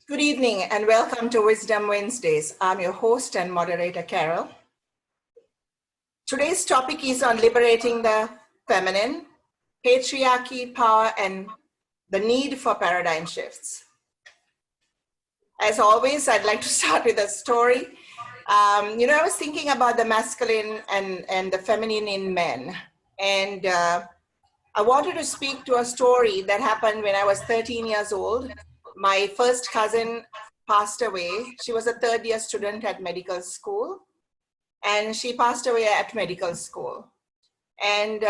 Good evening and welcome to Wisdom Wednesdays. I'm your host and moderator, Carol. Today's topic is on liberating the feminine, patriarchy, power, and the need for paradigm shifts. As always, I'd like to start with a story. I was thinking about the masculine and the feminine in men. And I wanted to speak to a story that happened when I was 13 years old. My first cousin passed away. She was a third-year student at medical school, and she passed away at medical school. And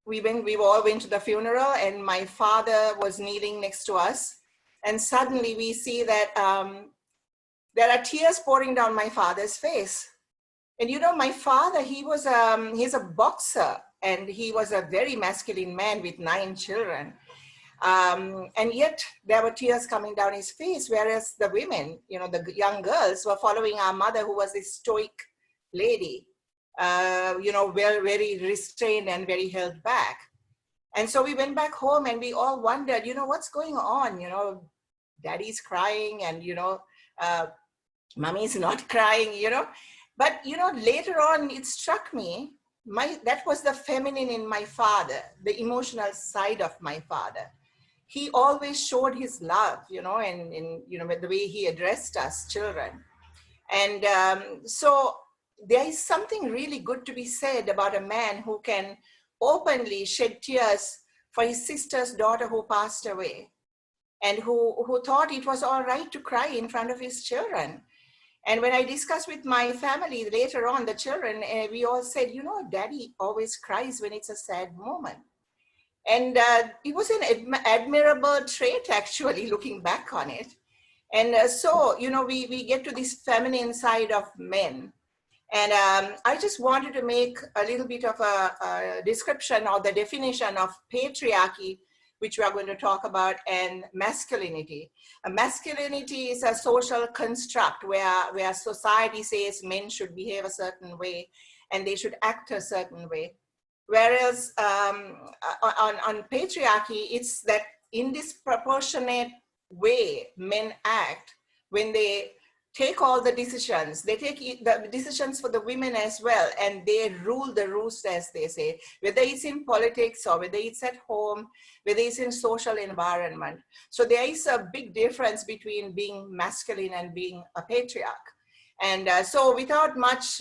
we all went to the funeral, and my father was kneeling next to us. And suddenly we see that there are tears pouring down my father's face. And you know, my father, he's a boxer, and he was a very masculine man with 9 children. And yet there were tears coming down his face, whereas the women, the young girls were following our mother, who was this stoic lady, very restrained and very held back. And so we went back home and we all wondered, what's going on? Daddy's crying and, mommy's not crying, But, later on it struck me, that was the feminine in my father, the emotional side of my father. He always showed his love, and the way he addressed us children. And so there is something really good to be said about a man who can openly shed tears for his sister's daughter who passed away, and who thought it was all right to cry in front of his children. And when I discussed with my family later on, the children, we all said, Daddy always cries when it's a sad moment. And it was an admirable trait, actually, looking back on it. And so, we get to this feminine side of men. And I just wanted to make a little bit of a description or the definition of patriarchy, which we are going to talk about, and masculinity. Masculinity is a social construct where society says men should behave a certain way and they should act a certain way. Whereas on patriarchy, it's that in disproportionate way men act when they take all the decisions. They take the decisions for the women as well, and they rule the roost, as they say, whether it's in politics or whether it's at home, whether it's in social environment. So there is a big difference between being masculine and being a patriarch. And so without much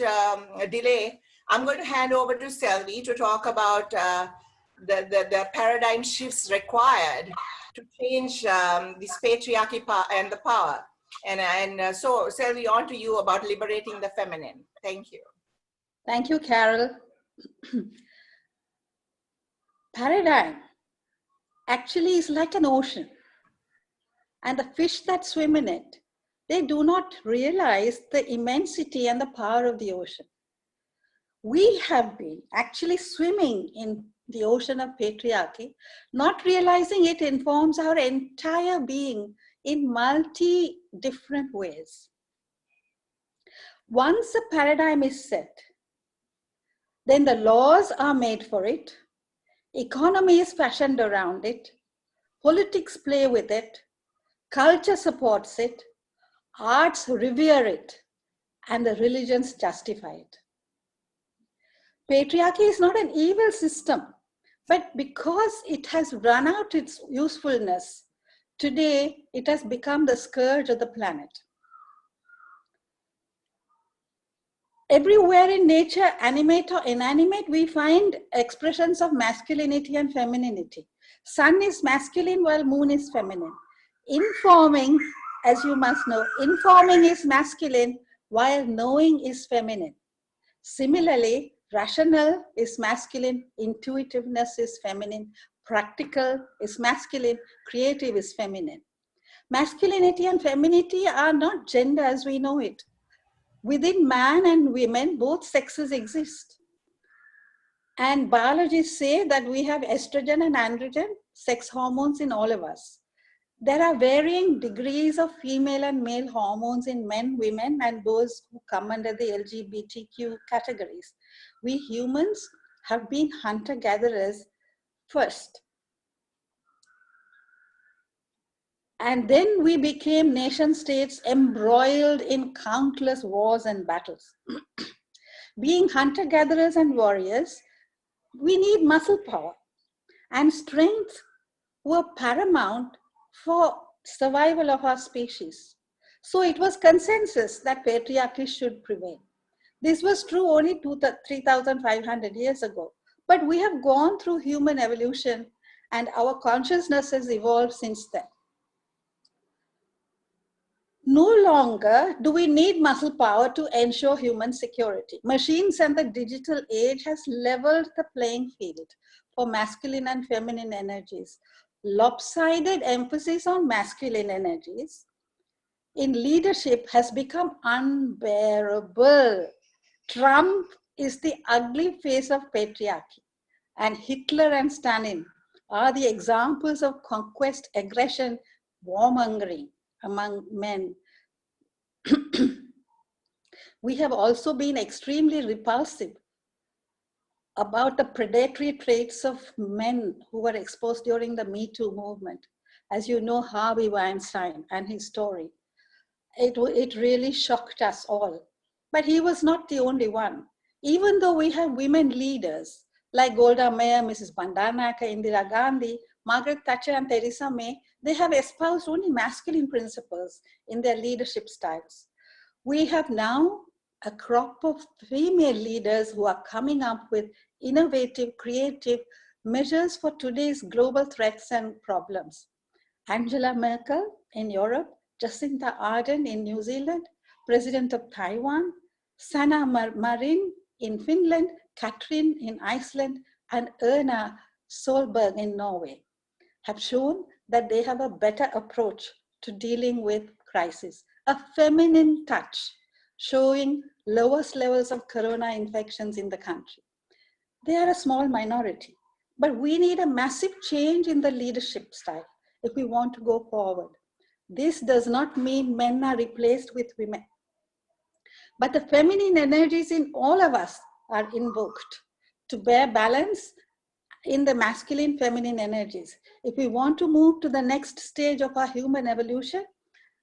delay, I'm going to hand over to Selvi to talk about the paradigm shifts required to change this patriarchy and the power. And so, Selvi, on to you about liberating the feminine. Thank you. Thank you, Carol. Paradigm actually is like an ocean. And the fish that swim in it, they do not realize the immensity and the power of the ocean. We have been actually swimming in the ocean of patriarchy, not realizing it informs our entire being in different ways. Once a paradigm is set, then the laws are made for it, economy is fashioned around it, politics play with it, culture supports it, arts revere it, and the religions justify it. Patriarchy is not an evil system, but because it has run out its usefulness, today it has become the scourge of the planet. Everywhere in nature, animate or inanimate, we find expressions of masculinity and femininity. Sun is masculine while moon is feminine. Informing, as you must know, informing is masculine while knowing is feminine. Similarly, rational is masculine, intuitiveness is feminine, practical is masculine, creative is feminine. Masculinity and femininity are not gender as we know it. Within man and women, both sexes exist. And biologists say that we have estrogen and androgen, sex hormones in all of us. There are varying degrees of female and male hormones in men, women, and those who come under the LGBTQ categories. We humans have been hunter-gatherers first. And then we became nation states embroiled in countless wars and battles. Being hunter-gatherers and warriors, we need muscle power, and strength were paramount for survival of our species. So it was consensus that patriarchy should prevail. This was true only 3,500 years ago, but we have gone through human evolution and our consciousness has evolved since then. No longer do we need muscle power to ensure human security. Machines and the digital age has leveled the playing field for masculine and feminine energies. Lopsided emphasis on masculine energies in leadership has become unbearable. Trump is the ugly face of patriarchy, and Hitler and Stalin are the examples of conquest, aggression, warmongering among men. We have also been extremely repulsive about the predatory traits of men who were exposed during the Me Too movement. As you know, Harvey Weinstein and his story, it really shocked us all. But he was not the only one. Even though we have women leaders like Golda Meir, Mrs. Bandaranaike, Indira Gandhi, Margaret Thatcher and Theresa May, they have espoused only masculine principles in their leadership styles. We have now a crop of female leaders who are coming up with innovative, creative measures for today's global threats and problems. Angela Merkel in Europe, Jacinda Ardern in New Zealand, President of Taiwan, Sanna Marin in Finland, Katrin in Iceland, and Erna Solberg in Norway have shown that they have a better approach to dealing with crisis, a feminine touch, showing lowest levels of corona infections in the country. They are a small minority, but we need a massive change in the leadership style if we want to go forward. This does not mean men are replaced with women, but the feminine energies in all of us are invoked to bear balance in the masculine feminine energies. If we want to move to the next stage of our human evolution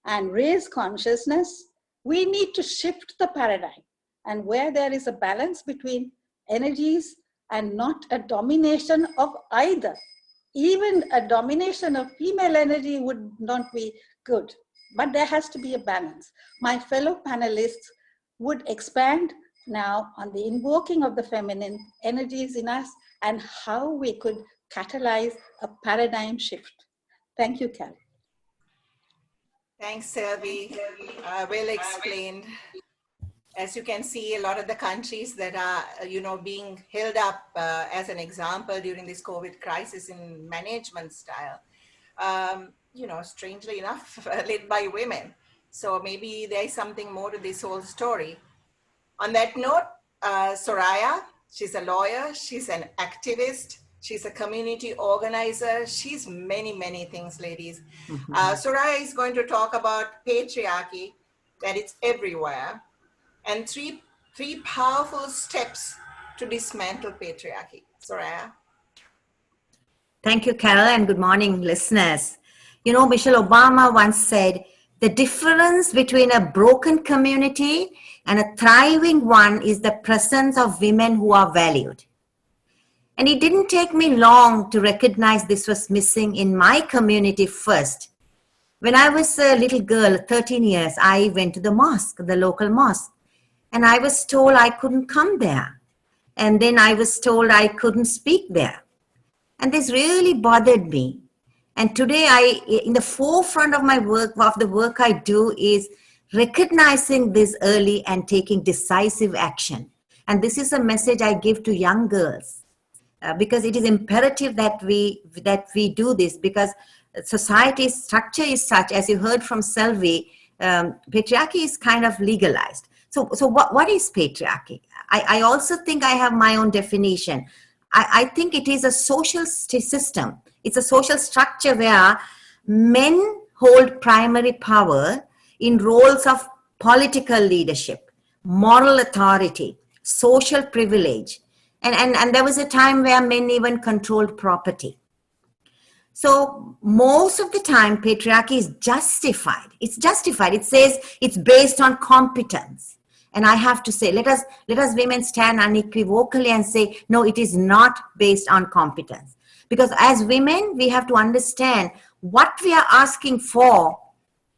and raise consciousness, we need to shift the paradigm, and where there is a balance between energies and not a domination of either. Even a domination of female energy would not be good, but there has to be a balance. My fellow panelists would expand now on the invoking of the feminine energies in us and how we could catalyze a paradigm shift. Thank you, Cal. Thanks, Selvi. Well explained. As you can see, a lot of the countries that are, being held up as an example during this COVID crisis in management style, strangely enough, led by women. So maybe there's something more to this whole story. On that note, Soraya, she's a lawyer, she's an activist, she's a community organizer, she's many, many things, ladies. Soraya is going to talk about patriarchy, that it's everywhere, and three powerful steps to dismantle patriarchy. Soraya. Thank you, Carol, and good morning, listeners. Michelle Obama once said, the difference between a broken community and a thriving one is the presence of women who are valued. And it didn't take me long to recognize this was missing in my community first. When I was a little girl, 13 years, I went to the mosque, the local mosque, and I was told I couldn't come there. And then I was told I couldn't speak there. And this really bothered me. And today, in the forefront of my work, of the work I do, is recognizing this early and taking decisive action. And this is a message I give to young girls, because it is imperative that we do this, because society's structure is such, as you heard from Selvi, patriarchy is kind of legalized. So what is patriarchy? I also think I have my own definition. I think it is a social system. It's a social structure where men hold primary power in roles of political leadership, moral authority, social privilege. And there was a time where men even controlled property. So most of the time, patriarchy is justified. It's justified. It says it's based on competence. And I have to say, let us women stand unequivocally and say, no, it is not based on competence. Because as women, we have to understand what we are asking for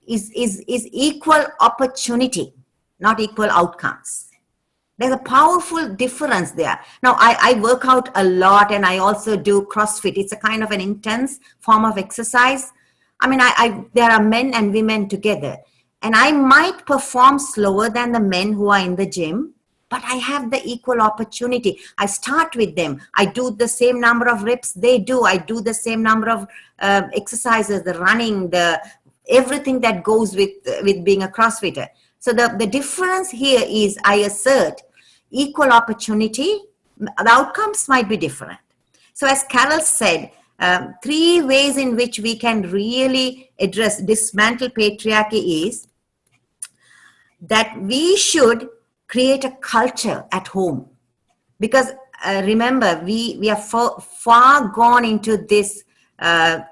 is equal opportunity, not equal outcomes. There's a powerful difference there. Now, I work out a lot and I also do CrossFit. It's a kind of an intense form of exercise. I mean, there are men and women together. And I might perform slower than the men who are in the gym, but I have the equal opportunity. I start with them. I do the same number of reps they do. I do the same number of exercises, the running, everything that goes with being a CrossFitter. So the difference here is I assert equal opportunity. The outcomes might be different. So as Carol said, 3 ways in which we can really dismantle patriarchy is that we should create a culture at home. Because remember, we are far gone into this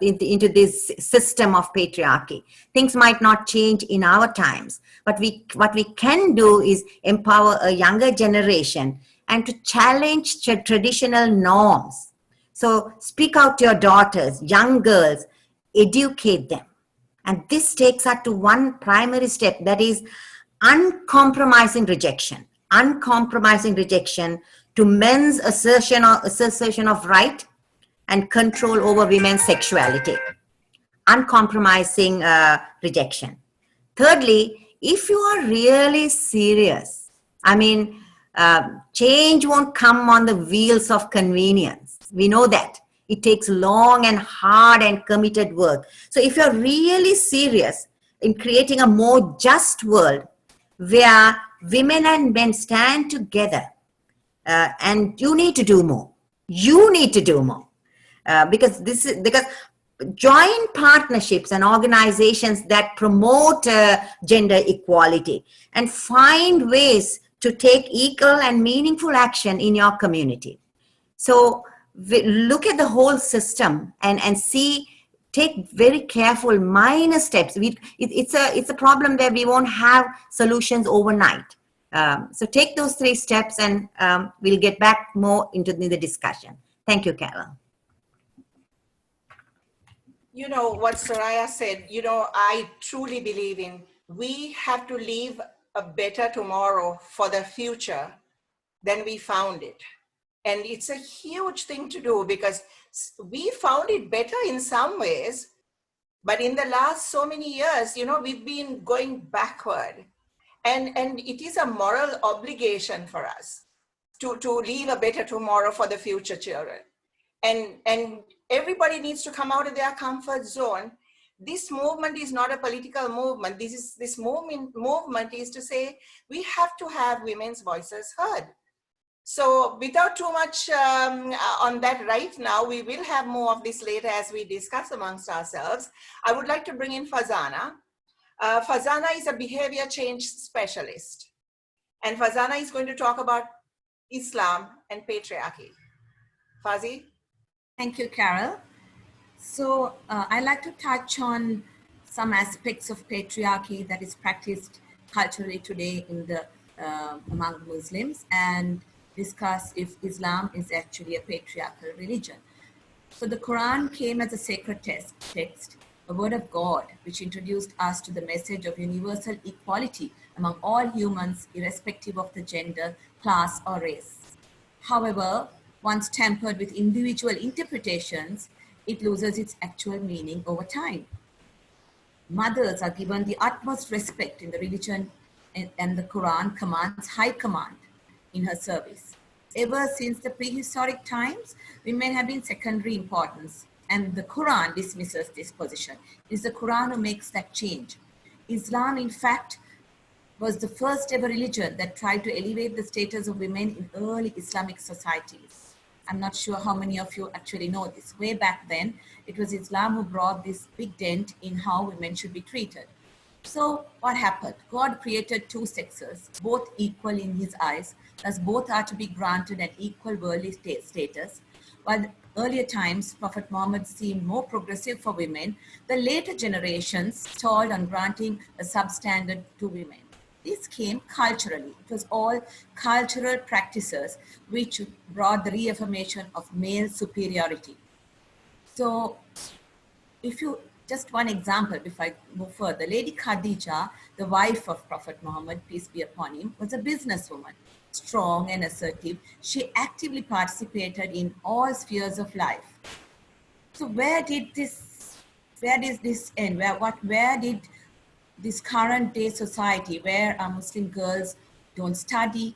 into this system of patriarchy. Things might not change in our times, but what we can do is empower a younger generation and to challenge traditional norms. So speak out to your daughters, young girls, educate them. And this takes us to one primary step, that is uncompromising rejection. Uncompromising rejection to men's assertion of right and control over women's sexuality. Uncompromising rejection. Thirdly, if you are really serious, I mean, change won't come on the wheels of convenience. We know that. It takes long and hard and committed work. So if you're really serious in creating a more just world where women and men stand together, and you need to do more. You need to do more. Because join partnerships and organizations that promote gender equality and find ways to take equal and meaningful action in your community. So look at the whole system and see, take very careful minor steps. It's a problem where we won't have solutions overnight. So take those 3 steps and we'll get back more into the discussion. Thank you, Carol. You know what Soraya said, I truly believe in, we have to leave a better tomorrow for the future than we found it. And it's a huge thing to do because we found it better in some ways, but in the last so many years, we've been going backward. And it is a moral obligation for us to leave a better tomorrow for the future children. And everybody needs to come out of their comfort zone. This movement is not a political movement. This movement is to say we have to have women's voices heard. So without too much on that right now, we will have more of this later as we discuss amongst ourselves. I would like to bring in Fazana. Fazana is a behavior change specialist. And Fazana is going to talk about Islam and patriarchy. Fazi? Thank you, Carol. So I'd like to touch on some aspects of patriarchy that is practiced culturally today in among Muslims and discuss if Islam is actually a patriarchal religion. So the Quran came as a sacred text, a word of God, which introduced us to the message of universal equality among all humans, irrespective of the gender, class, or race. However, once tempered with individual interpretations, it loses its actual meaning over time. Mothers are given the utmost respect in the religion, and the Quran commands high command in her service. Ever since the prehistoric times, women have been secondary importance, and the Quran dismisses this position. It is the Quran who makes that change. Islam, in fact, was the first ever religion that tried to elevate the status of women in early Islamic societies. I'm not sure how many of you actually know this. Way back then, it was Islam who brought this big dent in how women should be treated. So what happened? God created 2 sexes, both equal in his eyes, thus both are to be granted an equal worldly status, while earlier times, Prophet Muhammad seemed more progressive for women, the later generations stalled on granting a substandard to women. This came culturally. It was all cultural practices which brought the reaffirmation of male superiority. So if you, just one example, if I move further, Lady Khadija, the wife of Prophet Muhammad, peace be upon him, was a businesswoman, strong and assertive. She actively participated in all spheres of life. So where did this end? Where did this current day society, where our Muslim girls don't study,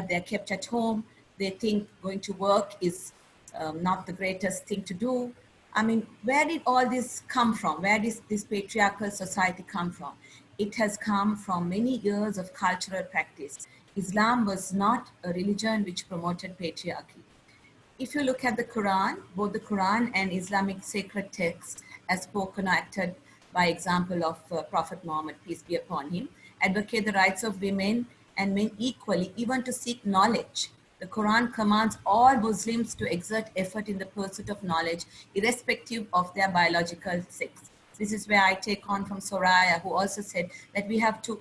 they're kept at home, they think going to work is not the greatest thing to do. I mean, where did all this come from? Where does this patriarchal society come from? It has come from many years of cultural practice. Islam was not a religion which promoted patriarchy. If you look at the Quran, both the Quran and Islamic sacred texts, as spoken or acted by example of Prophet Muhammad, peace be upon him, advocate the rights of women and men equally, even to seek knowledge. The Quran commands all Muslims to exert effort in the pursuit of knowledge, irrespective of their biological sex. This is where I take on from Soraya, who also said that we have to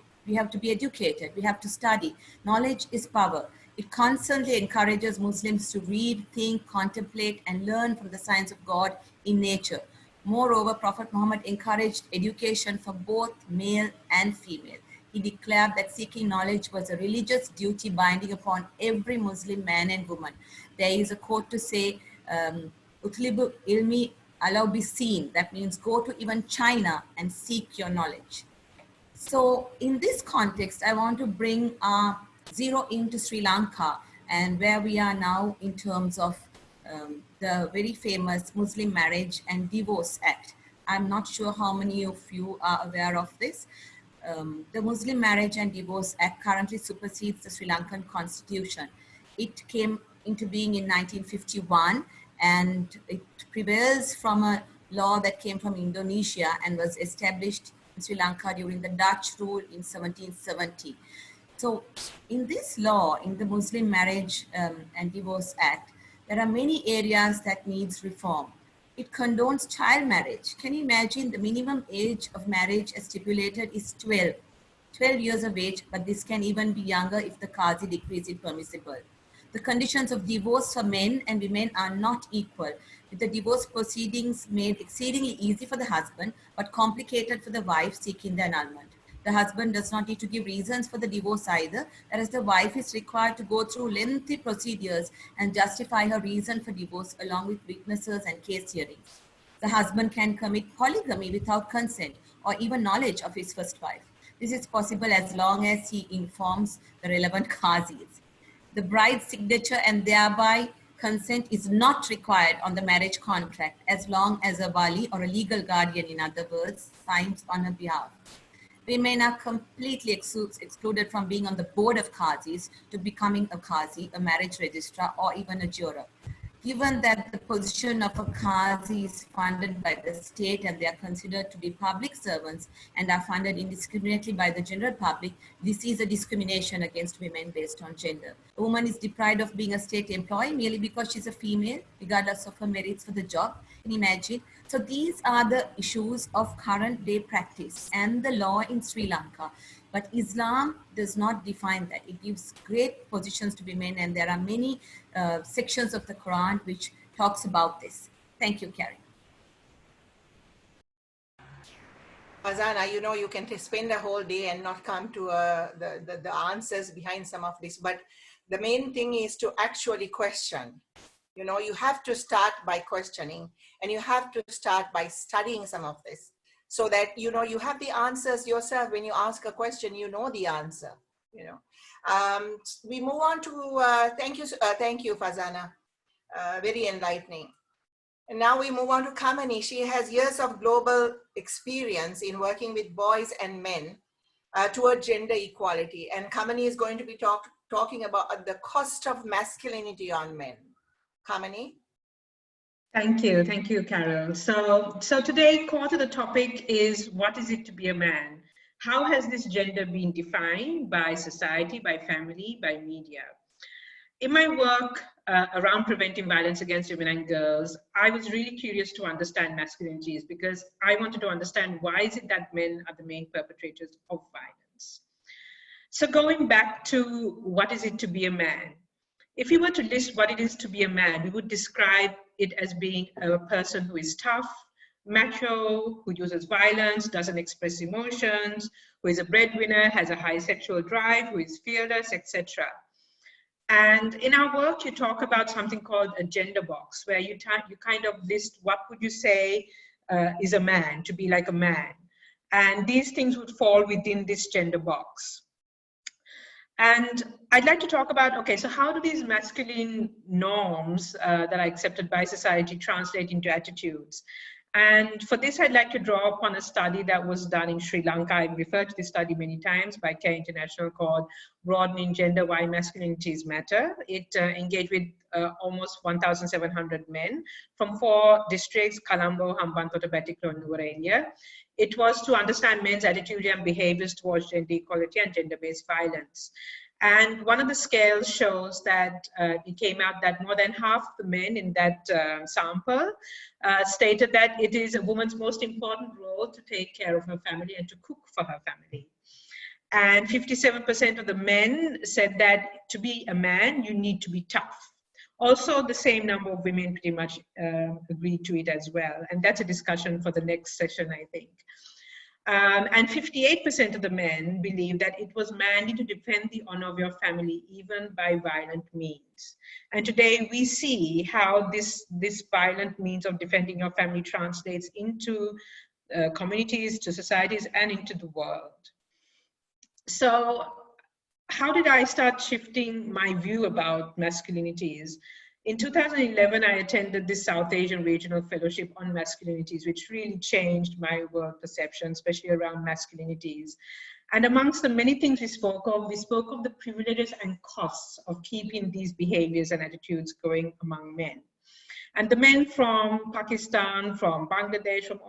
be educated, we have to study. Knowledge is power. It constantly encourages Muslims to read, think, contemplate, and learn from the signs of God in nature. Moreover, Prophet Muhammad encouraged education for both male and female. He declared that seeking knowledge was a religious duty binding upon every Muslim man and woman. There is a quote to say, Utlibu ilmi allow be seen. That means go to even China and seek your knowledge. So in this context, I want to bring zero into Sri Lanka and where we are now in terms of the very famous Muslim Marriage and Divorce Act. I'm not sure how many of you are aware of this. The Muslim Marriage and Divorce Act currently supersedes the Sri Lankan constitution. It came into being in 1951 and it prevails from a law that came from Indonesia and was established in Sri Lanka during the Dutch rule in 1770. So in this law, in the Muslim Marriage and Divorce Act, there are many areas that needs reform. It condones child marriage. Can you imagine the minimum age of marriage as stipulated is 12 years of age, but this can even be younger if the Qazi decrees it permissible. The conditions of divorce for men and women are not equal, with the divorce proceedings made exceedingly easy for the husband, but complicated for the wife seeking the annulment. The husband does not need to give reasons for the divorce either, whereas the wife is required to go through lengthy procedures and justify her reason for divorce along with witnesses and case hearings. The husband can commit polygamy without consent or even knowledge of his first wife. This is possible as long as he informs the relevant qazis. The bride's signature and thereby consent is not required on the marriage contract as long as a wali or a legal guardian, in other words, signs on her behalf. Women are completely excluded from being on the board of qazis to becoming a qazi, a marriage registrar, or even a juror. Given that the position of a qazi is funded by the state and they are considered to be public servants and are funded indiscriminately by the general public, this is a discrimination against women based on gender. A woman is deprived of being a state employee merely because she's a female, regardless of her merits for the job. Can you imagine? So these are the issues of current day practice and the law in Sri Lanka. But Islam does not define that. It gives great positions to women, and there are many sections of the Quran which talks about this. Thank you, Carrie. Fazana, you know, you can spend a whole day and not come to the answers behind some of this, but the main thing is to actually question. You know, you have to start by questioning, and you have to start by studying some of this, so that, you know, you have the answers yourself. When you ask a question, you know the answer, you know. We move on to, thank you, Fazana. Very enlightening. And now we move on to Kamani. She has years of global experience in working with boys and men toward gender equality. And Kamani is going to be talking about the cost of masculinity on men. Kamani? Thank you, Carol. So today, core to the topic is, what is it to be a man? How has this gender been defined by society, by family, by media? in my work around preventing violence against women and girls, I was really curious to understand masculinities because I wanted to understand why is it that men are the main perpetrators of violence. So going back to what is it to be a man? If we were to list what it is to be a man, we would describe it as being a person who is tough, macho, who uses violence, doesn't express emotions, who is a breadwinner, has a high sexual drive, who is fearless, etc. And in our work, you talk about something called a gender box, where you kind of list what would you say is a man, to be like a man. And these things would fall within this gender box. And I'd like to talk about, okay, so how do these masculine norms that are accepted by society translate into attitudes? And for this, I'd like to draw upon a study that was done in Sri Lanka. I've referred to this study many times by Care International, called Broadening Gender, Why Masculinities Matter. It engaged with almost 1,700 men from 4 districts, Colombo, Hambantota, Batticaloa, and Nuwara. It was to understand men's attitude and behaviors towards gender equality and gender-based violence. And one of the scales shows that it came out that more than half the men in that sample stated that it is a woman's most important role to take care of her family and to cook for her family. And 57% of the men said that to be a man, you need to be tough. Also, the same number of women pretty much agreed to it as well. And that's a discussion for the next session, I think. And 58% of the men believe that it was manly to defend the honor of your family, even by violent means. And today we see how this violent means of defending your family translates into communities, to societies, and into the world. So how did I start shifting my view about masculinities? In 2011, I attended this South Asian Regional Fellowship on Masculinities, which really changed my world perception, especially around masculinities. And amongst the many things we spoke of the privileges and costs of keeping these behaviors and attitudes going among men. And the men from Pakistan, from Bangladesh, from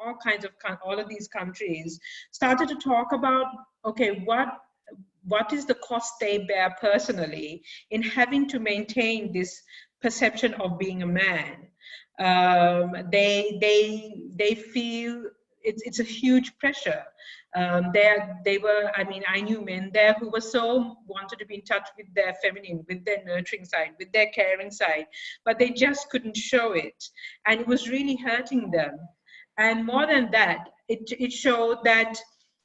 all of these countries started to talk about, okay, what is the cost they bear personally in having to maintain this perception of being a man. They feel it's a huge pressure. I knew men there who were so wanted to be in touch with their feminine, with their nurturing side, with their caring side, but they just couldn't show it. And it was really hurting them. And more than that, it showed that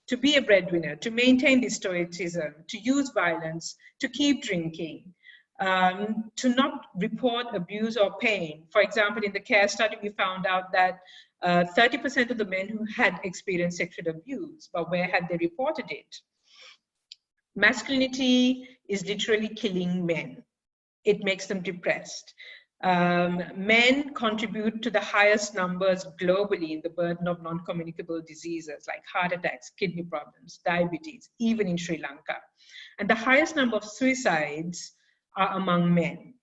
to be a breadwinner, to maintain this stoicism, to use violence, to keep drinking, to not report abuse or pain. For example, in the CARE study, we found out that 30% of the men who had experienced sexual abuse, but where had they reported it? Masculinity is literally killing men. It makes them depressed. Men contribute to the highest numbers globally in the burden of non-communicable diseases like heart attacks, kidney problems, diabetes, even in Sri Lanka. And the highest number of suicides are among men.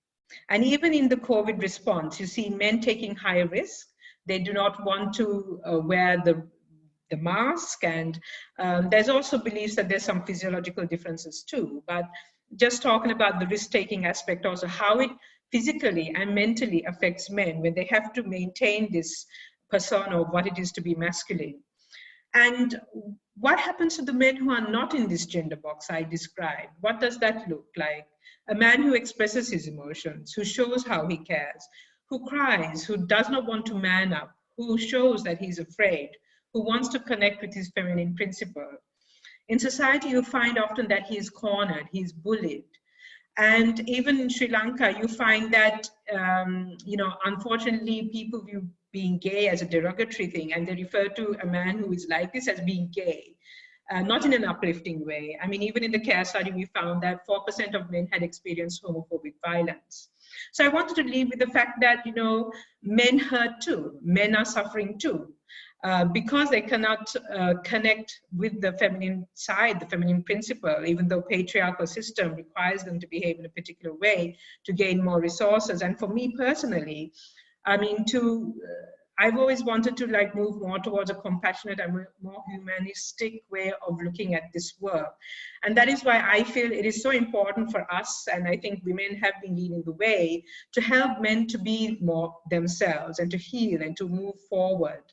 And even in the COVID response, you see men taking higher risk. They do not want to wear the mask. And there's also beliefs that there's some physiological differences too. But just talking about the risk-taking aspect, also how it physically and mentally affects men when they have to maintain this persona of what it is to be masculine. And what happens to the men who are not in this gender box I described? What does that look like? A man who expresses his emotions, who shows how he cares, who cries, who does not want to man up, who shows that he's afraid, who wants to connect with his feminine principle. In society, you find often that he is cornered, he's bullied. And even in Sri Lanka, you find that, unfortunately, people view being gay as a derogatory thing, and they refer to a man who is like this as being gay, not in an uplifting way. I mean, even in the CARE study, we found that 4% of men had experienced homophobic violence. So I wanted to leave with the fact that, men hurt too, men are suffering too. Because they cannot connect with the feminine side, the feminine principle, even though patriarchal system requires them to behave in a particular way to gain more resources. And for me personally, I mean, to I've always wanted to like move more towards a compassionate and more humanistic way of looking at this work. And that is why I feel it is so important for us, and I think women have been leading the way, to help men to be more themselves and to heal and to move forward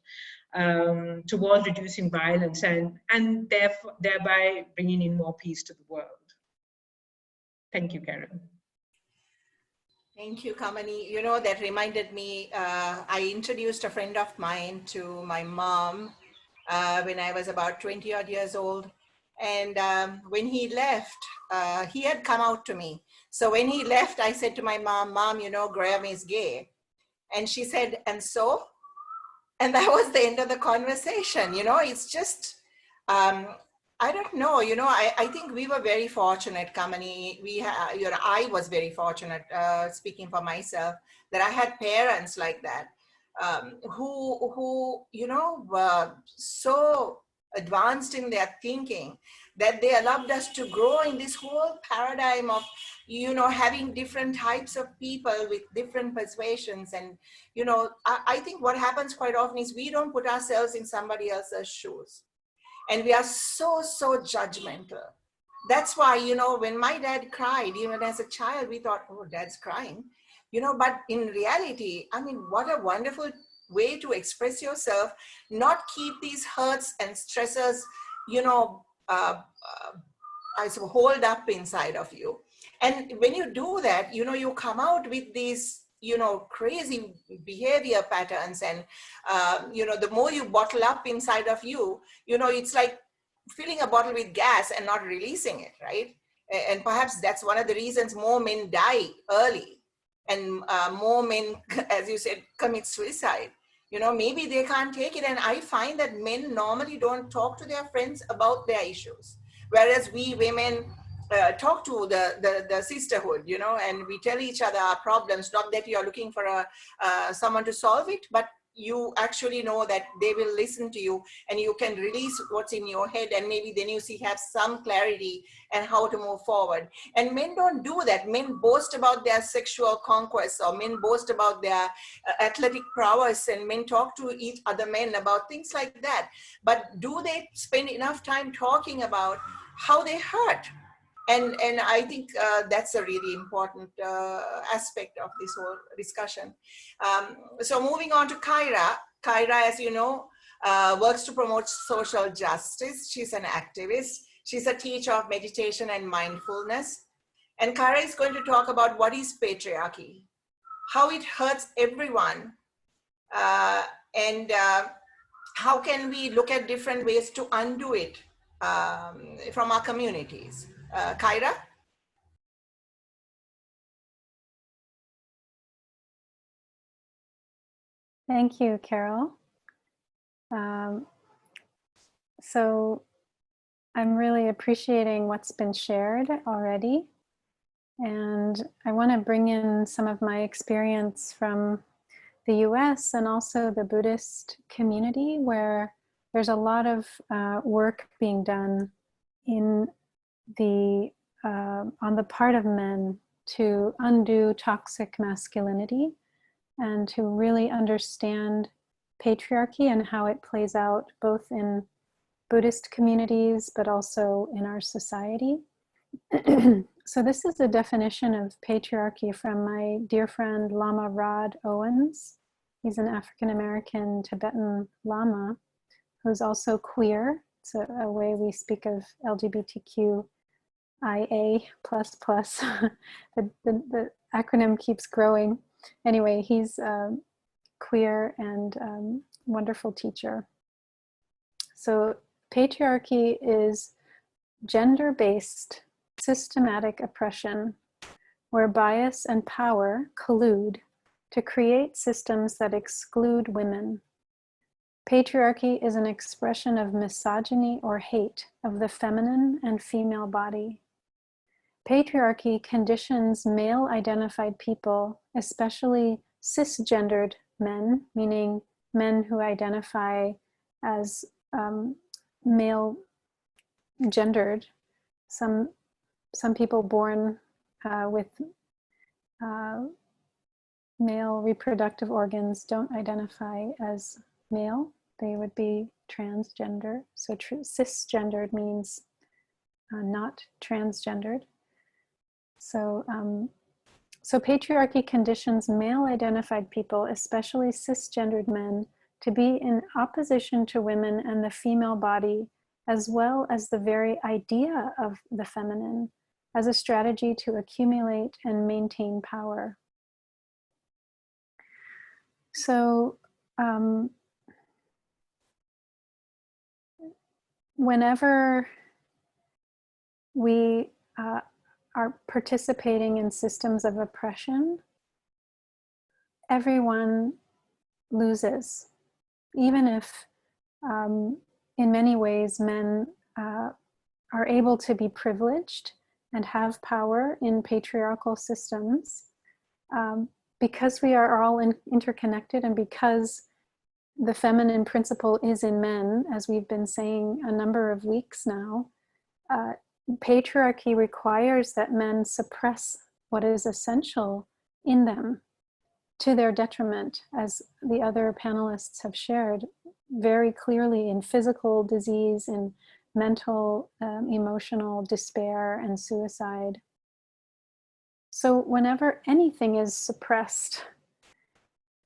towards reducing violence and therefore, thereby bringing in more peace to the world. Thank you, Karen. Thank you, Kamani. You know, that reminded me, I introduced a friend of mine to my mom when I was about 20 odd years old. And when he left, he had come out to me. So when he left, I said to my mom, Mom, you know, Graham is gay. And she said, and so? And that was the end of the conversation. You know, it's just, I don't know, you know, I think we were very fortunate, Kamani. I was very fortunate, speaking for myself, that I had parents like that, who, you know, were so advanced in their thinking that they allowed us to grow in this whole paradigm of, you know, having different types of people with different persuasions. And, you know, I think what happens quite often is we don't put ourselves in somebody else's shoes. And we are so judgmental. That's why, you know, when my dad cried, even as a child, we thought, oh, dad's crying, you know, but in reality, I mean, what a wonderful way to express yourself, not keep these hurts and stresses, you know, I suppose, hold up inside of you. And when you do that, you know, you come out with these, you know, crazy behavior patterns. And, you know, the more you bottle up inside of you, you know, it's like filling a bottle with gas and not releasing it, right? And perhaps that's one of the reasons more men die early and more men, as you said, commit suicide. You know, maybe they can't take it. And I find that men normally don't talk to their friends about their issues. Whereas we women talk to the sisterhood, you know, and we tell each other our problems, not that you're looking for someone to solve it, but you actually know that they will listen to you and you can release what's in your head, and maybe then you have some clarity and how to move forward. And men don't do that. Men boast about their sexual conquests, or men boast about their athletic prowess, and men talk to each other men about things like that. But do they spend enough time talking about how they hurt? And I think that's a really important aspect of this whole discussion. So moving on to Kyra. Kyra, as you know, works to promote social justice. She's an activist. She's a teacher of meditation and mindfulness. And Kyra is going to talk about what is patriarchy, how it hurts everyone, and how can we look at different ways to undo it from our communities. Kyra? Thank you, Carol. So I'm really appreciating what's been shared already. And I want to bring in some of my experience from the US and also the Buddhist community, where there's a lot of work being done in the on the part of men to undo toxic masculinity and to really understand patriarchy and how it plays out both in Buddhist communities but also in our society. So this is a definition of patriarchy from my dear friend Lama Rod Owens. He's an African-American Tibetan Lama who's also queer. It's a way we speak of LGBTQIA++. The acronym keeps growing. Anyway, he's queer and wonderful teacher. So patriarchy is gender-based systematic oppression where bias and power collude to create systems that exclude women. Patriarchy is an expression of misogyny or hate of the feminine and female body. Patriarchy conditions male-identified people, especially cisgendered men, meaning men who identify as male-gendered. Some people born with male reproductive organs don't identify as male. They would be transgender. So cisgendered means not transgendered. So, so patriarchy conditions male-identified people, especially cisgendered men, to be in opposition to women and the female body, as well as the very idea of the feminine, as a strategy to accumulate and maintain power. So, whenever we are participating in systems of oppression, everyone loses. Even if in many ways men are able to be privileged and have power in patriarchal systems, because we are all interconnected and because the feminine principle is in men, as we've been saying a number of weeks now, patriarchy requires that men suppress what is essential in them to their detriment, as the other panelists have shared very clearly, in physical disease, in mental, emotional despair and suicide. So whenever anything is suppressed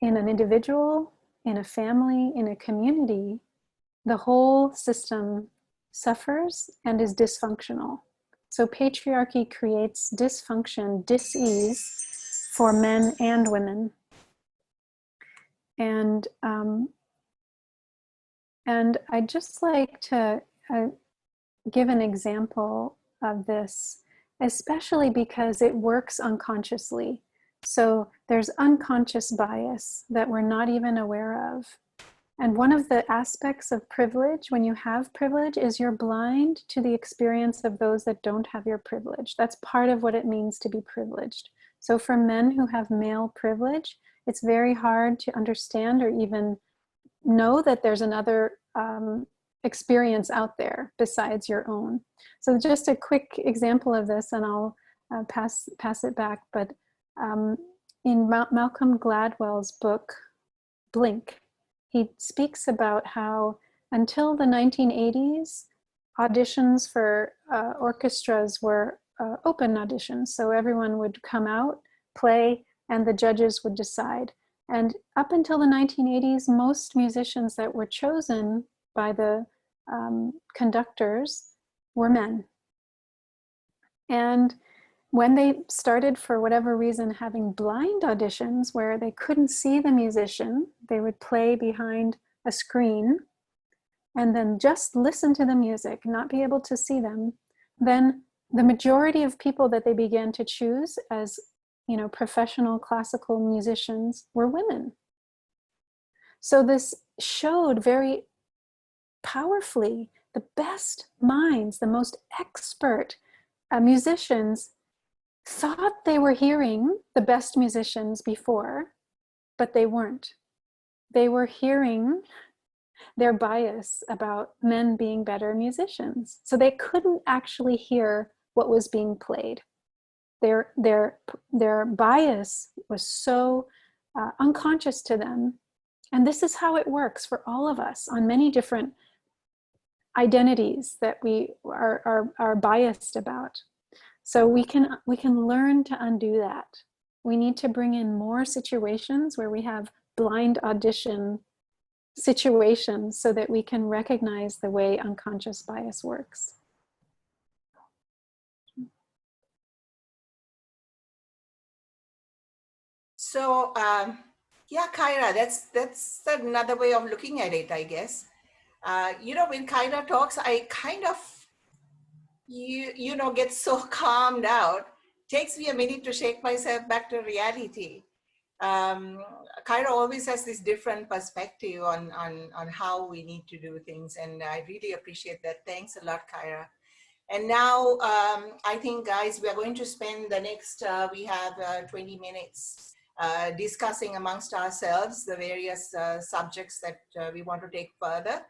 in an individual, in a family, in a community, the whole system suffers and is dysfunctional. So patriarchy creates dysfunction, dis-ease for men and women. And I'd just like to give an example of this, especially because it works unconsciously. So there's unconscious bias that we're not even aware of. And one of the aspects of privilege, when you have privilege, is you're blind to the experience of those that don't have your privilege. That's part of what it means to be privileged. So for men who have male privilege, it's very hard to understand or even know that there's another experience out there besides your own. So just a quick example of this, and I'll pass it back. But in Malcolm Gladwell's book, Blink, he speaks about how until the 1980s, auditions for orchestras were open auditions. So everyone would come out, play, and the judges would decide. And up until the 1980s, most musicians that were chosen by the conductors were men. And when they started, for whatever reason, having blind auditions where they couldn't see the musician, they would play behind a screen and then just listen to the music, not be able to see them, then the majority of people that they began to choose as, you know, professional classical musicians were women. So this showed very powerfully the best minds, the most expert musicians thought they were hearing the best musicians before, but they weren't. They were hearing their bias about men being better musicians. So they couldn't actually hear what was being played. Their bias was so unconscious to them. And this is how it works for all of us on many different identities that we are biased about. So we can learn to undo that. We need to bring in more situations where we have blind audition situations so that we can recognize the way unconscious bias works. So yeah, Kyra, that's another way of looking at it, I guess. You know, when Kyra talks, I kind of you know, get so calmed out. Takes me a minute to shake myself back to reality. Kyra always has this different perspective on how we need to do things, and I really appreciate that. Thanks a lot, Kyra. And now I think, guys, we are going to spend the next, we have 20 minutes discussing amongst ourselves the various subjects that we want to take further.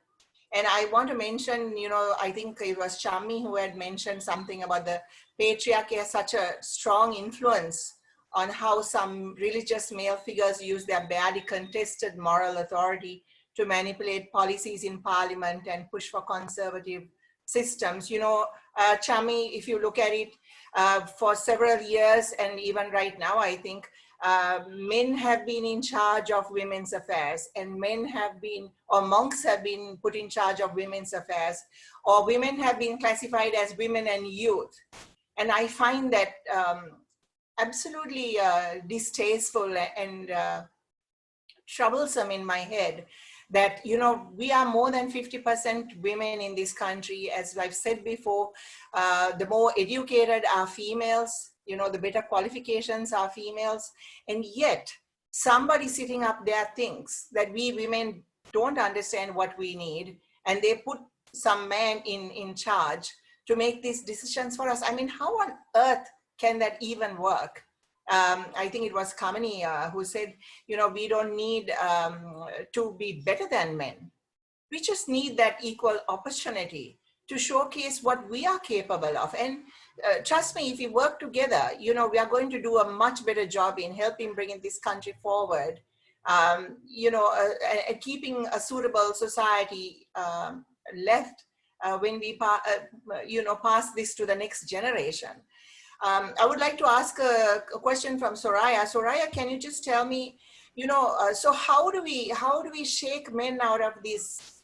And I want to mention, you know, I think it was Chammi who had mentioned something about the patriarchy as such a strong influence on how some religious male figures use their barely contested moral authority to manipulate policies in parliament and push for conservative systems. You know, Chami, if you look at it, for several years and even right now, I think men have been in charge of women's affairs, and men have been, or monks have been put in charge of women's affairs, or women have been classified as women and youth. And I find that absolutely distasteful and troublesome in my head, that, you know, we are more than 50% women in this country. As I've said before, the more educated are females, you know, the better qualifications are females. And yet somebody sitting up there thinks that we women don't understand what we need, and they put some man in charge to make these decisions for us. I mean, how on earth can that even work? I think it was Kamani who said, you know, we don't need to be better than men. We just need that equal opportunity to showcase what we are capable of. And trust me, if we work together, you know, we are going to do a much better job in helping bringing this country forward, you know, keeping a suitable society left when we, you know, pass this to the next generation. I would like to ask a question from Soraya. Soraya, can you just tell me, you know, so how do we shake men out of this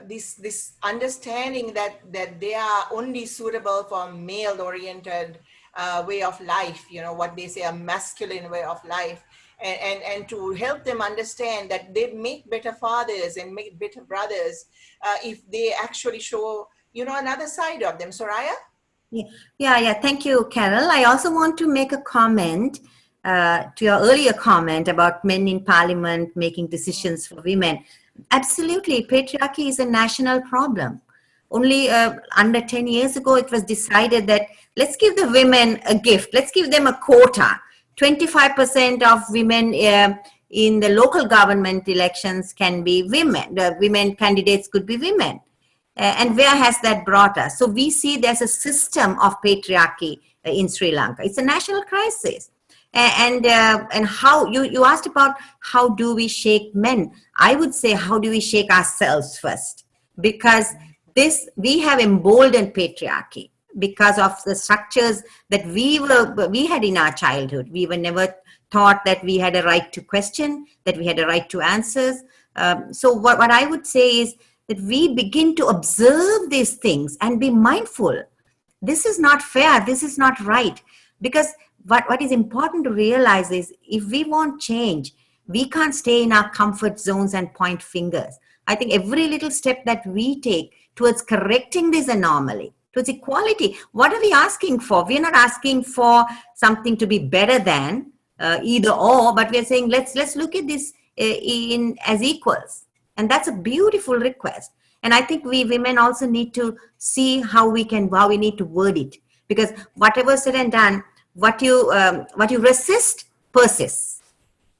this understanding that they are only suitable for male-oriented way of life, you know, what they say, a masculine way of life, and to help them understand that they make better fathers and make better brothers if they actually show, you know, another side of them. Soraya? Yeah. Thank you, Carol. I also want to make a comment to your earlier comment about men in parliament making decisions for women. Absolutely, patriarchy is a national problem. Only under 10 years ago, it was decided that let's give the women a gift. Let's give them a quota. 25% of women in the local government elections can be women. The women candidates could be women. And where has that brought us? So we see there's a system of patriarchy in Sri Lanka. It's a national crisis. And how you asked about how do we shake men? I would say, how do we shake ourselves first? Because we have emboldened patriarchy because of the structures that we had in our childhood. We were never taught that we had a right to question, that we had a right to answers. So what I would say is that we begin to observe these things and be mindful. This is not fair. This is not right. Because what is important to realize is, if we want change, we can't stay in our comfort zones and point fingers. I think every little step that we take towards correcting this anomaly, towards equality, what are we asking for? We're not asking for something to be better than either or, but we're saying let's look at this as equals. And that's a beautiful request. And I think we women also need to see how we need to word it. Because whatever said and done, what you resist persists.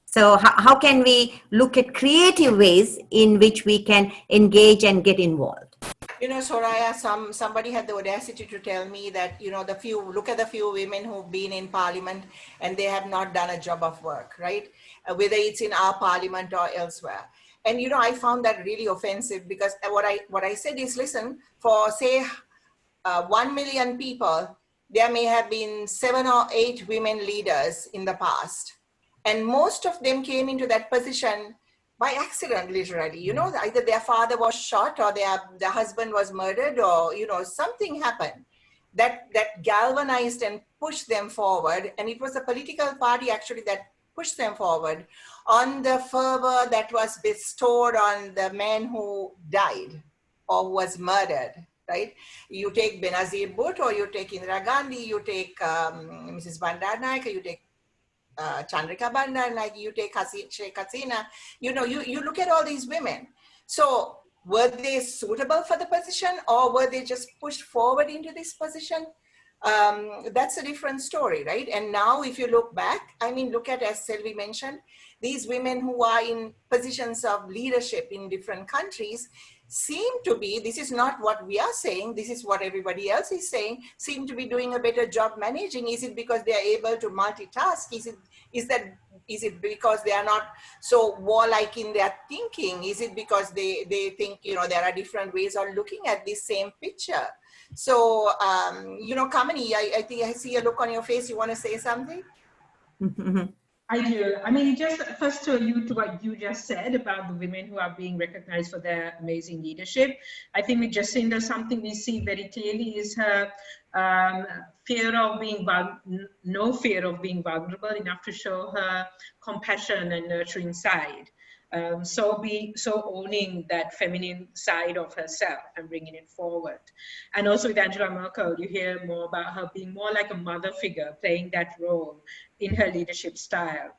So how can we look at creative ways in which we can engage and get involved? You know, Soraya, somebody had the audacity to tell me that, you know, look at the few women who've been in parliament and they have not done a job of work, right? Whether it's in our parliament or elsewhere. And, you know, I found that really offensive, because what I said is, listen, for say 1 million people, there may have been 7 or 8 women leaders in the past. And most of them came into that position by accident, literally. You know, either their father was shot or their husband was murdered, or, you know, something happened that galvanized and pushed them forward. And it was a political party actually that pushed them forward on the fervor that was bestowed on the man who died or was murdered, right? You take Benazir Bhutto, or you take Indira Gandhi, you take Mrs. Bandaranaike, you take Chandrika Bandaranaike, you take Sheikh Hasina, you know, you look at all these women. So were they suitable for the position, or were they just pushed forward into this position? that's a different story, right? And now if you look back, I mean, look at, as Selvi mentioned, these women who are in positions of leadership in different countries seem to be, this is not what we are saying, this is what everybody else is saying, seem to be doing a better job managing. Is it because they are able to multitask? Is it because they are not so warlike in their thinking? Is it because they think, you know, there are different ways of looking at this same picture? So, you know, Kamani, I think I see a look on your face. You want to say something? I do. I mean, just first to allude to what you just said about the women who are being recognized for their amazing leadership. I think with Jacinda, something we see very clearly is her fear of being, no fear of being vulnerable enough to show her compassion and nurturing side. So owning that feminine side of herself and bringing it forward. And also with Angela Merkel, you hear more about her being more like a mother figure, playing that role in her leadership style.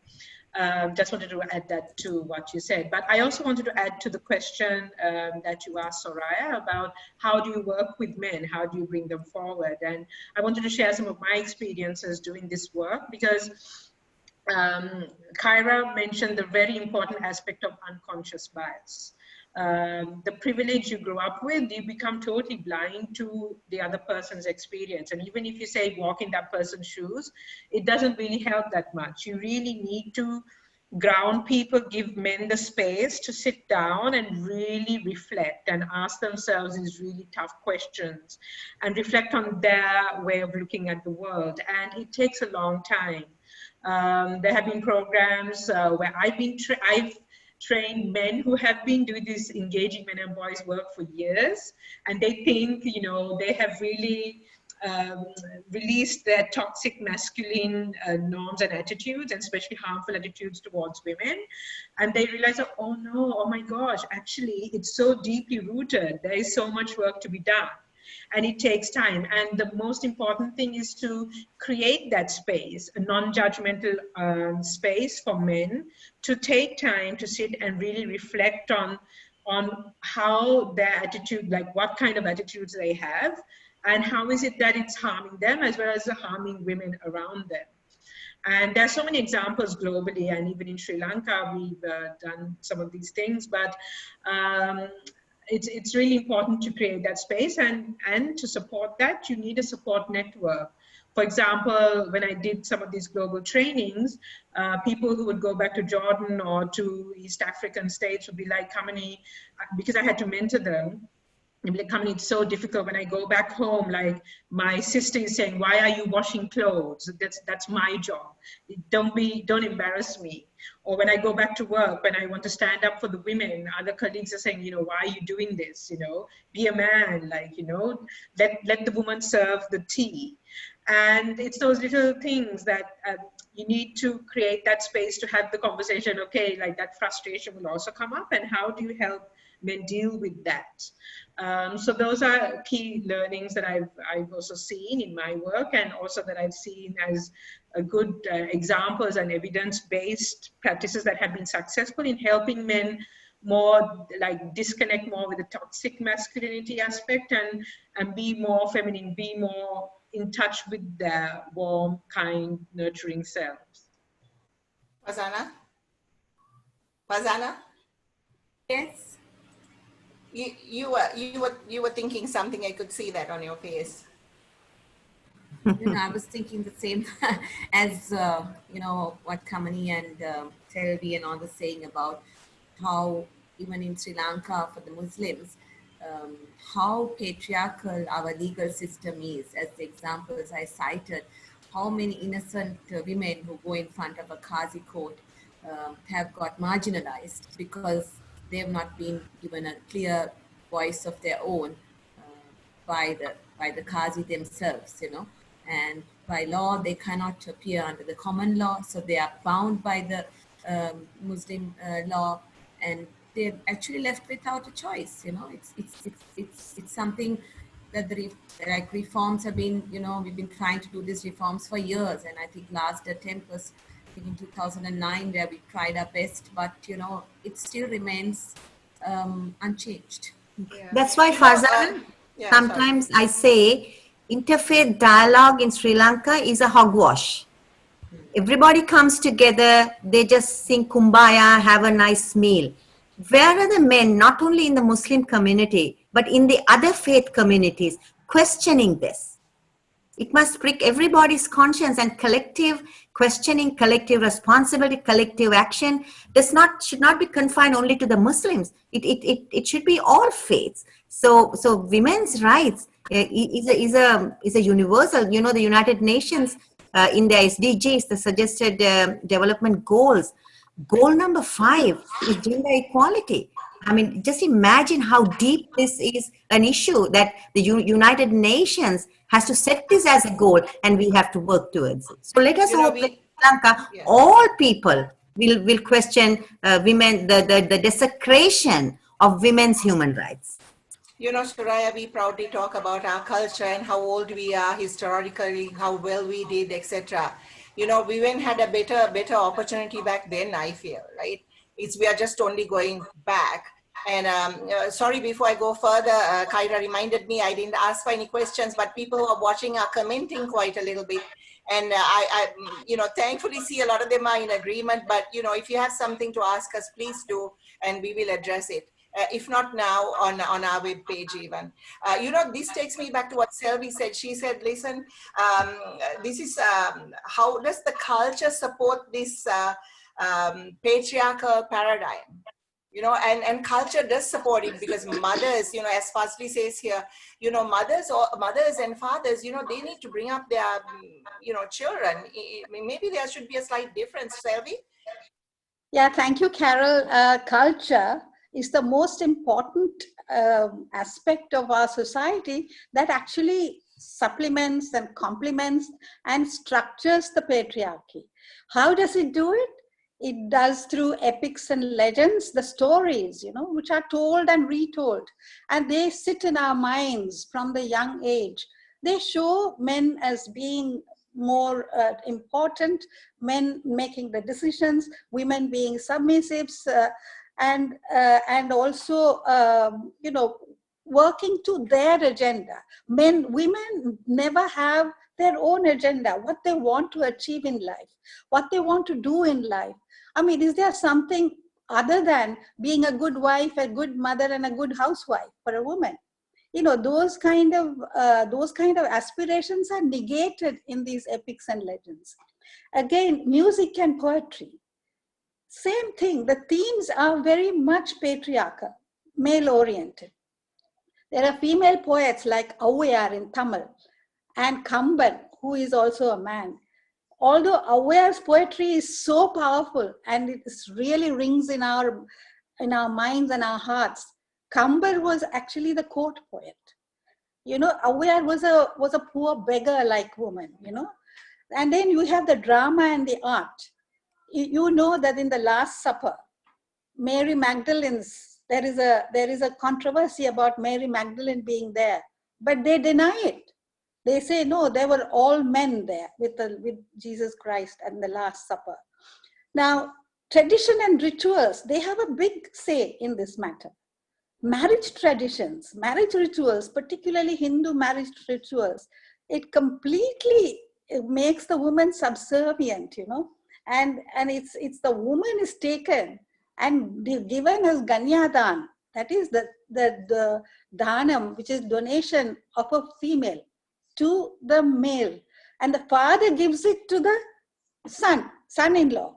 Just wanted to add that to what you said. But I also wanted to add to the question that you asked, Soraya, about how do you work with men? How do you bring them forward? And I wanted to share some of my experiences doing this work, because Kyra mentioned the very important aspect of unconscious bias. The privilege you grow up with, you become totally blind to the other person's experience. And even if you say walk in that person's shoes, it doesn't really help that much. You really need to ground people, give men the space to sit down and really reflect and ask themselves these really tough questions and reflect on their way of looking at the world. And it takes a long time. There have been programs where I've trained men who have been doing this engaging men and boys work for years, and they think, you know, they have really released their toxic masculine norms and attitudes, and especially harmful attitudes towards women. And they realize, oh no, oh my gosh, actually it's so deeply rooted. There is so much work to be done. And it takes time. And the most important thing is to create that space, a non-judgmental space for men to take time to sit and really reflect on how their attitude, like what kind of attitudes they have, and how is it that it's harming them as well as harming women around them. And there are so many examples globally, and even in Sri Lanka, we've done some of these things, but it's really important to create that space, and to support that, you need a support network. For example, when I did some of these global trainings, people who would go back to Jordan or to East African states would be like, Kamani, because I had to mentor them, like, Kamani, it's so difficult when I go back home, like my sister is saying, why are you washing clothes? That's my job. Don't embarrass me. Or when I go back to work, when I want to stand up for the women, other colleagues are saying, you know, why are you doing this? You know, be a man, like, you know, let the woman serve the tea. And it's those little things that you need to create that space to have the conversation. Okay, like that frustration will also come up, and how do you help men deal with that? So those are key learnings that I've also seen in my work, and also that I've seen as a good examples and evidence-based practices that have been successful in helping men more like disconnect more with the toxic masculinity aspect and be more feminine, be more in touch with their warm, kind, nurturing selves. Fazana? Yes. You were thinking something. I could see that on your face. You know, I was thinking the same as you know, what Kamani and Selvi and all the saying about how even in Sri Lanka for the Muslims, how patriarchal our legal system is. As the examples I cited, how many innocent women who go in front of a Qazi court have got marginalized because they have not been given a clear voice of their own by the Qazi themselves, you know. And by law, they cannot appear under the common law, so they are bound by the Muslim law, and they're actually left without a choice. You know, it's something that like reforms have been. You know, we've been trying to do these reforms for years, and I think last attempt was in 2009, where we tried our best, but you know, it still remains unchanged. Yeah. That's why, Fazan, sometimes I say interfaith dialogue in Sri Lanka is a hogwash. Everybody comes together, they just sing Kumbaya, have a nice meal. Where are the men, not only in the Muslim community, but in the other faith communities, questioning this? It must prick everybody's conscience, and collective questioning, collective responsibility, collective action should not be confined only to the Muslims. It should be all faiths. So women's rights is a universal. You know, the United Nations in the SDGs, the suggested development goals, goal number 5 is gender equality. I mean, just imagine how deep this is an issue that the United Nations has to set this as a goal, and we have to work towards it. So let us hope that in Sri Lanka, all people will question women, the desecration of women's human rights. You know, Soraya, we proudly talk about our culture and how old we are historically, how well we did, etc. You know, women had a better opportunity back then, I feel, right? We are just only going back. And sorry, before I go further, Kyra reminded me I didn't ask for any questions, but people who are watching are commenting quite a little bit. And I you know, thankfully see a lot of them are in agreement, but, you know, if you have something to ask us, please do, and we will address it. If not now, on our webpage even. You know, this takes me back to what Selvi said. She said, listen, this is how does the culture support this patriarchal paradigm? You know, and culture does support it, because mothers, you know, as Fazli says here, you know, mothers and fathers, you know, they need to bring up their, you know, children. Maybe there should be a slight difference, Selvi? Yeah, thank you, Carol. Culture is the most important aspect of our society that actually supplements and complements and structures the patriarchy. How does it do it? It does through epics and legends, the stories, you know, which are told and retold, and they sit in our minds from the young age. They show men as being more important, men making the decisions, women being submissives, and also, you know, working to their agenda. Women never have their own agenda, what they want to achieve in life, what they want to do in life. I mean, is there something other than being a good wife, a good mother, and a good housewife for a woman? You know, those kind of aspirations are negated in these epics and legends. Again, music and poetry, same thing. The themes are very much patriarchal, male-oriented. There are female poets like Auyar in Tamil, and Kamban, who is also a man. Although Auyar's poetry is so powerful and it really rings in our minds and our hearts, Kamban was actually the court poet. You know, Auyar was a poor beggar-like woman, you know. And then you have the drama and the art. You know that in the Last Supper, Mary Magdalene's, there is a controversy about Mary Magdalene being there, but they deny it. They say, no, there were all men there with Jesus Christ and the Last Supper. Now, tradition and rituals, they have a big say in this matter. Marriage traditions, marriage rituals, particularly Hindu marriage rituals, it completely makes the woman subservient, you know, and it's the woman is taken and given as ganyadan, that is the dhanam, which is donation of a female to the male, and the father gives it to the son-in-law.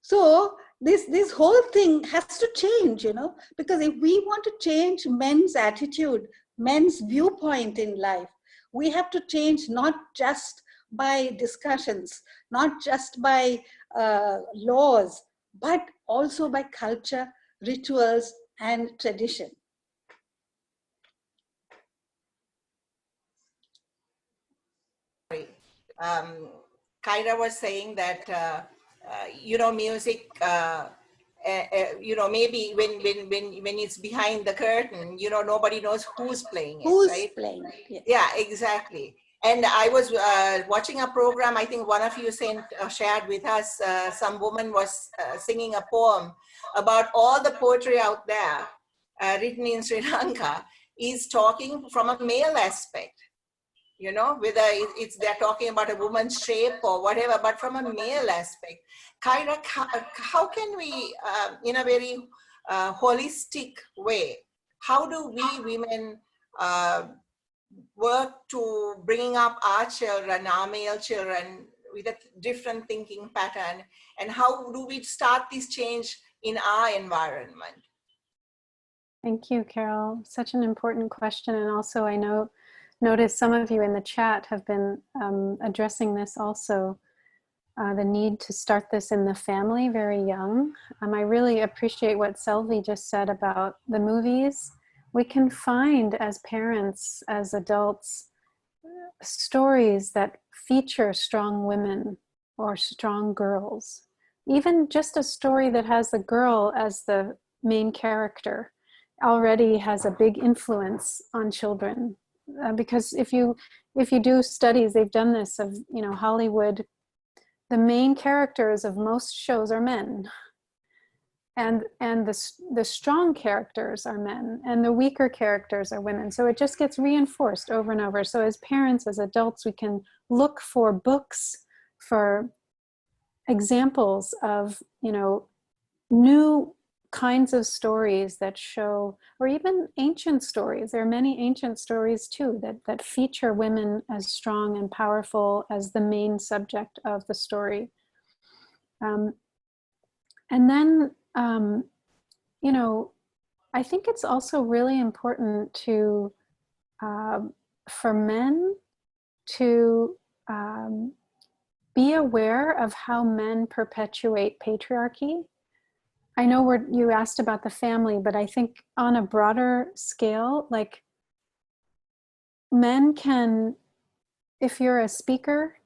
So this whole thing has to change, you know, because if we want to change men's attitude, men's viewpoint in life, we have to change not just by discussions, not just by laws, but also by culture, rituals, and tradition. Kyra was saying that you know, music, you know, maybe when it's behind the curtain, you know, nobody knows who's playing it. Who's right? playing it? Yes. Yeah, exactly. And I was watching a program, I think one of you shared with us, some woman was singing a poem about all the poetry out there written in Sri Lanka is talking from a male aspect. you know, whether it's they're talking about a woman's shape or whatever, but from a male aspect. Kyra, how can we, in a very holistic way, how do we women work to bringing up our children, our male children, with a different thinking pattern, and how do we start this change in our environment? Thank you, Carol. Such an important question. And also I notice some of you in the chat have been addressing this also, the need to start this in the family very young. I really appreciate what Selvi just said about the movies. We can find as parents, as adults, stories that feature strong women or strong girls. Even just a story that has the girl as the main character already has a big influence on children. Because if you do studies, they've done this of, you know, Hollywood, the main characters of most shows are men. And the strong characters are men, and the weaker characters are women. So it just gets reinforced over and over. So as parents, as adults, we can look for books, for examples of, you know, new kinds of stories that show, or even ancient stories. There are many ancient stories too that feature women as strong and powerful as the main subject of the story. And then, you know, I think it's also really important to, for men to be aware of how men perpetuate patriarchy. I know you asked about the family, but I think on a broader scale, like men can, if you're a speaker,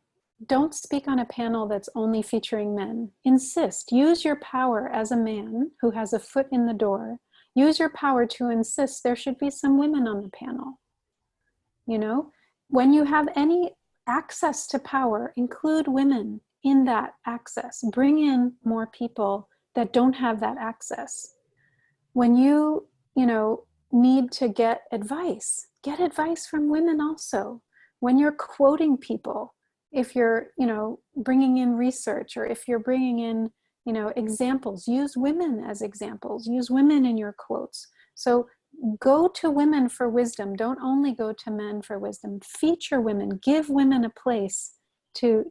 don't speak on a panel that's only featuring men. Insist, use your power as a man who has a foot in the door. Use your power to insist there should be some women on the panel. You know, when you have any access to power, include women in that access. Bring in more people that don't have that access. When you know, need to get advice from women also. When you're quoting people, if you're, you know, bringing in research, or if you're bringing in, you know, examples, use women as examples, use women in your quotes. So go to women for wisdom. Don't only go to men for wisdom. Feature women, give women a place to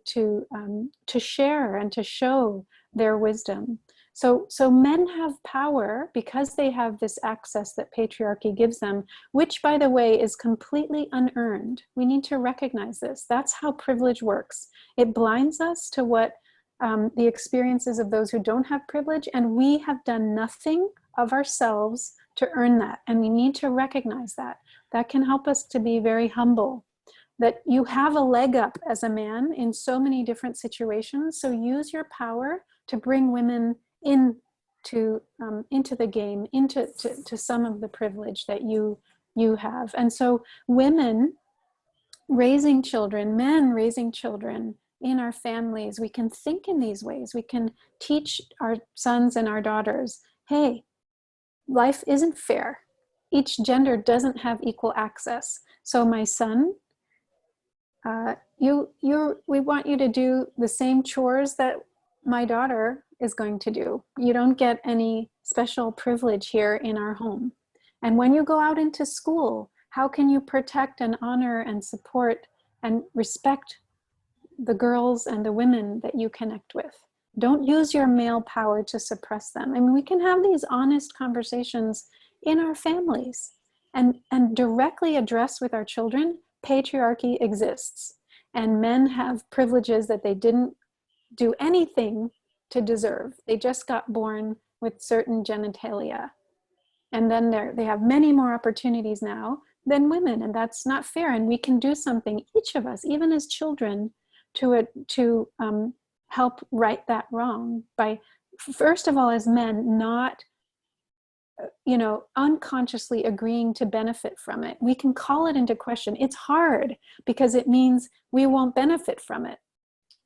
share and to show their wisdom. So men have power because they have this access that patriarchy gives them, which, by the way, is completely unearned. We need to recognize this. That's how privilege works. It blinds us to what the experiences of those who don't have privilege, and we have done nothing of ourselves to earn that. And we need to recognize that. That can help us to be very humble, that you have a leg up as a man in so many different situations. So use your power to bring women into the game, into some of the privilege that you have. And so women raising children, men raising children in our families, we can think in these ways. We can teach our sons and our daughters, hey, life isn't fair. Each gender doesn't have equal access. So my son, we want you to do the same chores that my daughter is going to do. You don't get any special privilege here in our home. And when you go out into school, how can you protect and honor and support and respect the girls and the women that you connect with? Don't use your male power to suppress them. I mean, we can have these honest conversations in our families and directly address with our children, patriarchy exists. And men have privileges that they didn't do anything to deserve. They just got born with certain genitalia. And then they have many more opportunities now than women, and that's not fair. And we can do something, each of us, even as children, to help right that wrong by, first of all, as men, not unconsciously agreeing to benefit from it. We can call it into question. It's hard because it means we won't benefit from it.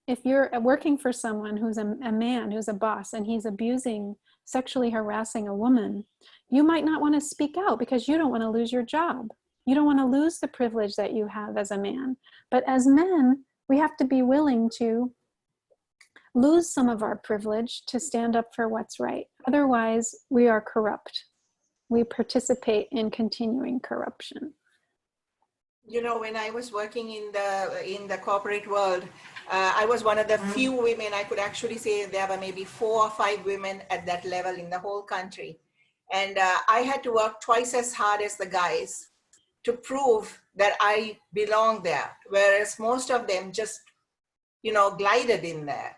If you're working for someone who's a man, who's a boss, and he's sexually harassing a woman, you might not want to speak out because you don't want to lose your job. You don't want to lose the privilege that you have as a man. But as men, we have to be willing to lose some of our privilege to stand up for what's right. Otherwise, we are corrupt. We participate in continuing corruption. You know, when I was working in the corporate world, I was one of the few women. I could actually say there were maybe 4 or 5 women at that level in the whole country. And I had to work twice as hard as the guys to prove that I belonged there, whereas most of them just, you know, glided in there.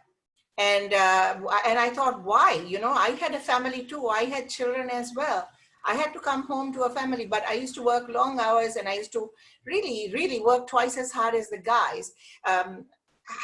And I thought, why? You know, I had a family too. I had children as well. I had to come home to a family, but I used to work long hours, and I used to really work twice as hard as the guys.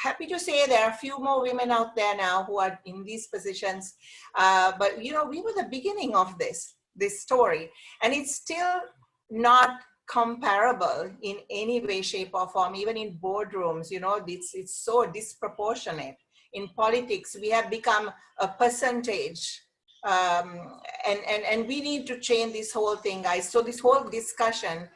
Happy to say there are a few more women out there now who are in these positions. But, you know, we were the beginning of this story, and it's still not comparable in any way, shape or form. Even in boardrooms, you know, it's so disproportionate. In politics, we have become a percentage, and we need to change this whole thing, guys. So this whole discussion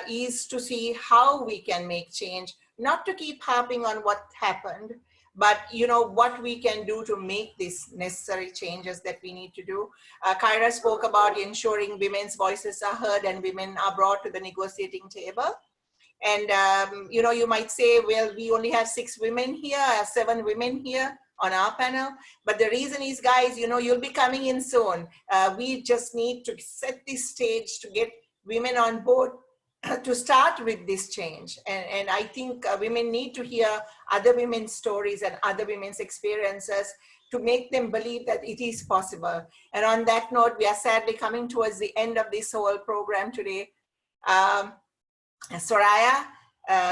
is to see how we can make change, not to keep harping on what happened, but, you know, what we can do to make these necessary changes that we need to do. Kyra spoke about ensuring women's voices are heard and women are brought to the negotiating table. And, you know, you might say, well, we only have 6 women here, 7 women here on our panel. But the reason is, guys, you know, you'll be coming in soon. We just need to set this stage to get women on board to start with this change. And I think women need to hear other women's stories and other women's experiences to make them believe that it is possible. And on that note, we are sadly coming towards the end of this whole program today. Soraya,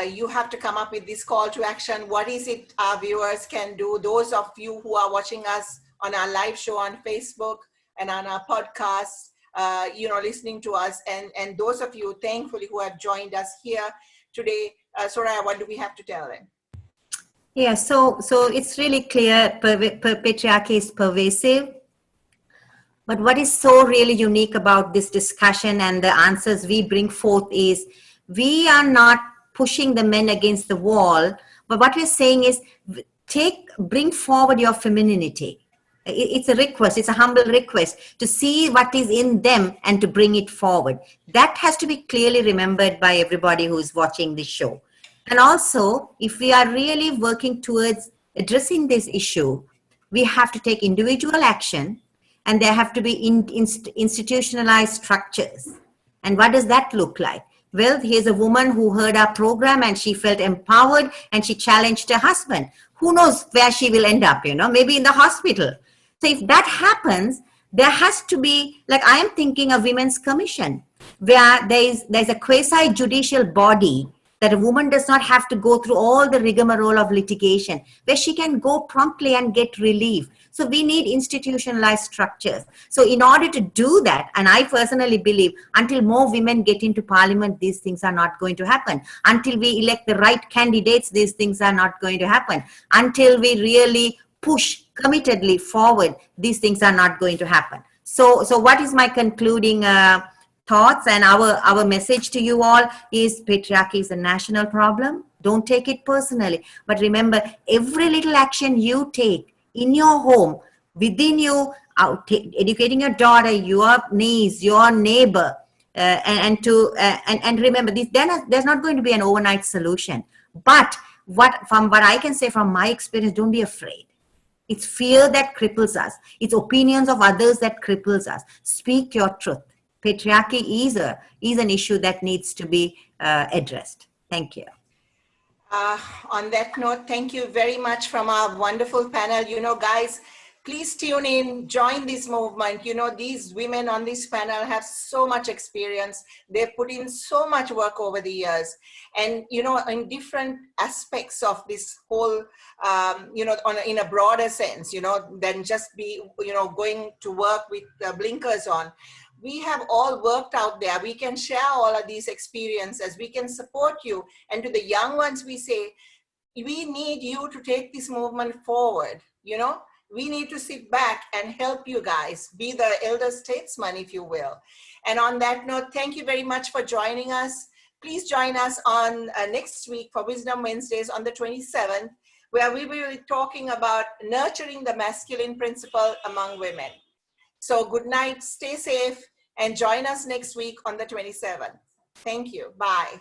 you have to come up with this call to action. What is it our viewers can do? Those of you who are watching us on our live show on Facebook and on our podcast, you know, listening to us, and those of you, thankfully, who have joined us here today. Soraya, what do we have to tell them? Yeah, so it's really clear patriarchy is pervasive. But what is so really unique about this discussion and the answers we bring forth is we are not pushing the men against the wall, but what we're saying is bring forward your femininity. It's a request, it's a humble request to see what is in them and to bring it forward. That has to be clearly remembered by everybody who's watching this show. And also, if we are really working towards addressing this issue, we have to take individual action, and there have to be institutionalized structures. And what does that look like? Well, here's a woman who heard our program and she felt empowered and she challenged her husband. Who knows where she will end up, you know, maybe in the hospital. So if that happens, there has to be, like I am thinking a women's commission, where there's a quasi-judicial body that a woman does not have to go through all the rigmarole of litigation, where she can go promptly and get relief. So we need institutionalized structures. So in order to do that, and I personally believe until more women get into parliament, these things are not going to happen. Until we elect the right candidates, these things are not going to happen. Until we really push committedly forward, these things are not going to happen. So what is my concluding thoughts and our message to you all is patriarchy is a national problem. Don't take it personally. But remember, every little action you take in your home, within you, educating your daughter, your niece, your neighbor, and remember, there's not going to be an overnight solution. But from what I can say from my experience, don't be afraid. It's fear that cripples us. It's opinions of others that cripples us. Speak your truth. Patriarchy is an issue that needs to be addressed. Thank you. On that note, thank you very much from our wonderful panel. You know, guys, please tune in, join this movement. You know, these women on this panel have so much experience. They've put in so much work over the years. And, you know, in different aspects of this whole, you know, in a broader sense, you know, than just be, you know, going to work with the blinkers on. We have all worked out there. We can share all of these experiences. We can support you. And to the young ones, we say, we need you to take this movement forward, you know, We need to sit back and help you guys, be the elder statesman, if you will. And on that note, thank you very much for joining us. Please join us on next week for Wisdom Wednesdays on the 27th, where we will be talking about nurturing the masculine principle among women. So good night, stay safe, and join us next week on the 27th. Thank you. Bye.